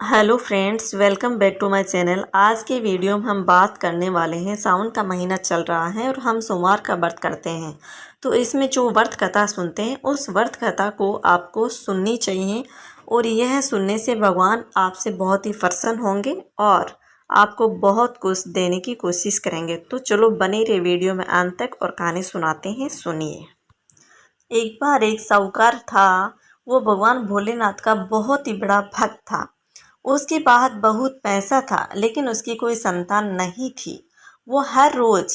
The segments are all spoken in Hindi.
Hello friends, welcome back to my channel. आज के वीडियो में हम बात करने वाले हैं। सावन का महीना चल रहा है और हम सोमवार का व्रत करते हैं। तो इसमें जो व्रत कथा सुनते हैं उस व्रत कथा को आपको सुननी चाहिए और यह सुनने से भगवान आपसे बहुत ही प्रसन्न होंगे और आपको बहुत कुछ देने की कोशिश करेंगे। तो चलो बने रहे वीडियो में अंत तक और कहानी सुनाते हैं, सुनिए। एक बार एक साहूकार था। वो भगवान भोलेनाथ का बहुत ही बड़ा भक्त था। उसके पास बहुत पैसा था लेकिन उसकी कोई संतान नहीं थी। वो हर रोज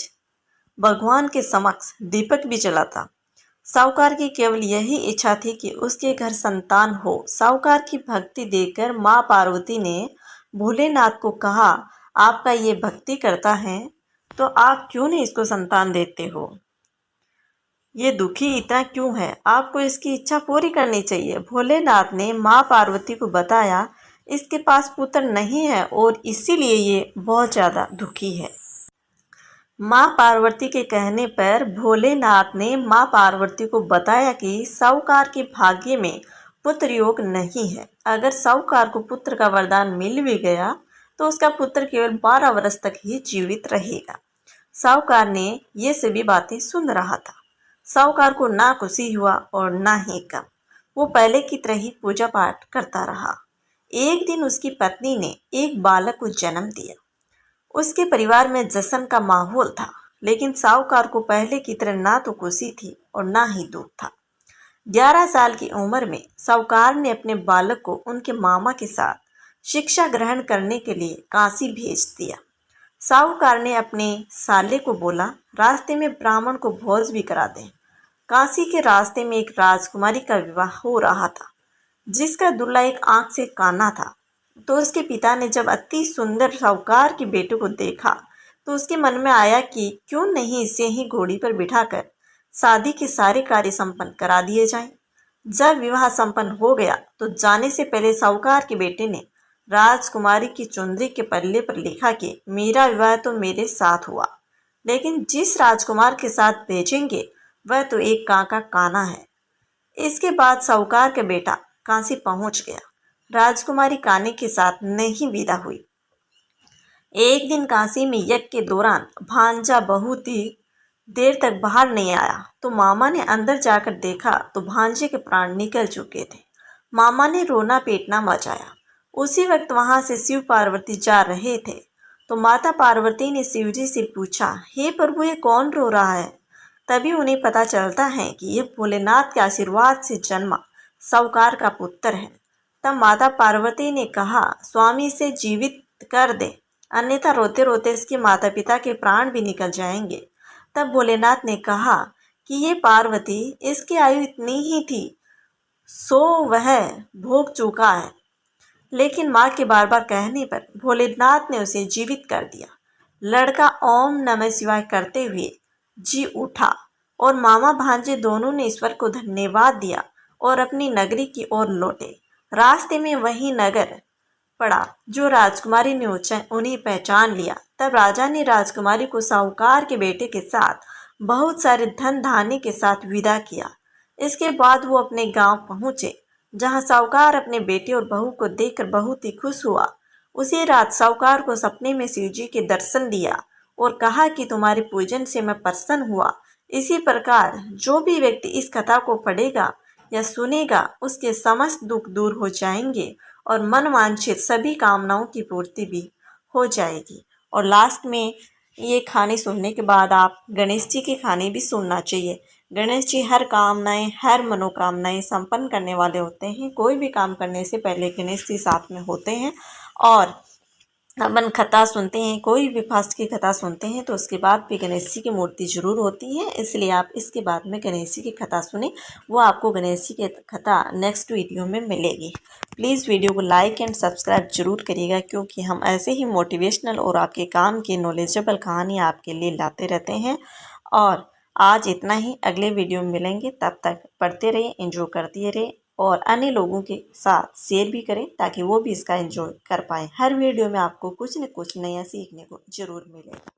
भगवान के समक्ष दीपक भी जलाता। साहूकार की केवल यही इच्छा थी कि उसके घर संतान हो। साहूकार की भक्ति देखकर माँ पार्वती ने भोलेनाथ को कहा, आपका ये भक्ति करता है तो आप क्यों नहीं इसको संतान देते हो? ये दुखी इतना क्यों है? आपको इसकी इच्छा पूरी करनी चाहिए। भोलेनाथ ने माँ पार्वती को बताया, इसके पास पुत्र नहीं है और इसीलिए ये बहुत ज़्यादा दुखी है। माँ पार्वती के कहने पर भोलेनाथ ने माँ पार्वती को बताया कि साहूकार के भाग्य में पुत्र योग नहीं है। अगर साहूकार को पुत्र का वरदान मिल भी गया तो उसका पुत्र केवल 12 वर्ष तक ही जीवित रहेगा। साहूकार ने ये सभी बातें सुन रहा था। साहूकार को ना खुशी हुआ और ना ही गम। वो पहले की तरह ही पूजा पाठ करता रहा। एक दिन उसकी पत्नी ने एक बालक को जन्म दिया। उसके परिवार में जश्न का माहौल था, लेकिन साहूकार को पहले की तरह ना तो खुशी थी और ना ही दुख था। 11 साल की उम्र में साहूकार ने अपने बालक को उनके मामा के साथ शिक्षा ग्रहण करने के लिए काशी भेज दिया। साहूकार ने अपने साले को बोला, रास्ते में ब्राह्मण को भोज भी करा दें। काशी के रास्ते में एक राजकुमारी का विवाह हो रहा था, जिसका दूल्हा एक आंख से काना था। तो उसके पिता ने जब अति सुंदर साहूकार के बेटे को देखा तो उसके मन में आया कि क्यों नहीं इसे ही घोड़ी पर बिठाकर शादी के सारे कार्य संपन्न करा दिए जाएं। जब विवाह संपन्न हो गया तो जाने से पहले साहूकार के बेटे ने राजकुमारी की चुंदरी के पल्ले पर लिखा कि मेरा विवाह तो मेरे साथ हुआ, लेकिन जिस राजकुमार के साथ भेजेंगे वह तो एक काका काना है। इसके बाद साहूकार का बेटा काशी पहुंच गया। राजकुमारी काने के साथ नहीं विदा हुई। एक दिन काशी में यज्ञ के दौरान भांजा बहुत ही देर तक बाहर नहीं आया तो मामा ने अंदर जाकर देखा तो भांजे के प्राण निकल चुके थे। मामा ने रोना पीटना मचाया। उसी वक्त वहां से शिव पार्वती जा रहे थे तो माता पार्वती ने शिवजी से पूछा, हे प्रभु, ये कौन रो रहा है? तभी उन्हें पता चलता है कि यह भोलेनाथ के आशीर्वाद से जन्मा साहूकार का पुत्र है। तब माता पार्वती ने कहा, स्वामी इसे जीवित कर दे, अन्यथा रोते रोते इसके माता पिता के प्राण भी निकल जाएंगे। तब भोलेनाथ ने कहा कि ये पार्वती, इसकी आयु इतनी ही थी, सो वह भोग चुका है। लेकिन माँ के बार बार कहने पर भोलेनाथ ने उसे जीवित कर दिया। लड़का ओम नमः शिवाय करते हुए जी उठा और मामा भांजे दोनों ने ईश्वर को धन्यवाद दिया और अपनी नगरी की ओर लौटे। रास्ते में वही नगर पड़ा जो राजकुमारी ने उन्हें पहचान लिया। तब राजा ने राजकुमारी को साहूकार के बेटे के साथ बहुत सारे धन धान्य के साथ विदा किया। इसके बाद वो अपने गांव पहुंचे, जहां साहूकार अपने बेटे और बहू को देखकर बहुत ही खुश हुआ। उसी रात साहूकार को सपने में शिवजी के दर्शन दिया और कहा कि तुम्हारे पूजन से मैं प्रसन्न हुआ। इसी प्रकार जो भी व्यक्ति इस कथा को पढ़ेगा या सुनेगा उसके समस्त दुख दूर हो जाएंगे और मनवांछित सभी कामनाओं की पूर्ति भी हो जाएगी। और लास्ट में ये कहानी सुनने के बाद आप गणेश जी की कहानी भी सुनना चाहिए। गणेश जी हर कामनाएं, हर मनोकामनाएं संपन्न करने वाले होते हैं। कोई भी काम करने से पहले गणेश जी साथ में होते हैं। और अपन कथा सुनते हैं, कोई भी फास्ट की कथा सुनते हैं तो उसके बाद भी गणेश जी की मूर्ति जरूर होती है। इसलिए आप इसके बाद में गणेश जी की कथा सुने, वो आपको गणेश जी की कथा नेक्स्ट वीडियो में मिलेगी। प्लीज़ वीडियो को लाइक एंड सब्सक्राइब जरूर करिएगा, क्योंकि हम ऐसे ही मोटिवेशनल और आपके काम की नॉलेजेबल कहानी आपके लिए लाते रहते हैं। और आज इतना ही, अगले वीडियो में मिलेंगे। तब तक पढ़ते रहिए, एंजॉय करते रहिए और अन्य लोगों के साथ शेयर भी करें ताकि वो भी इसका एंजॉय कर पाएँ। हर वीडियो में आपको कुछ न कुछ नया सीखने को ज़रूर मिलेगा।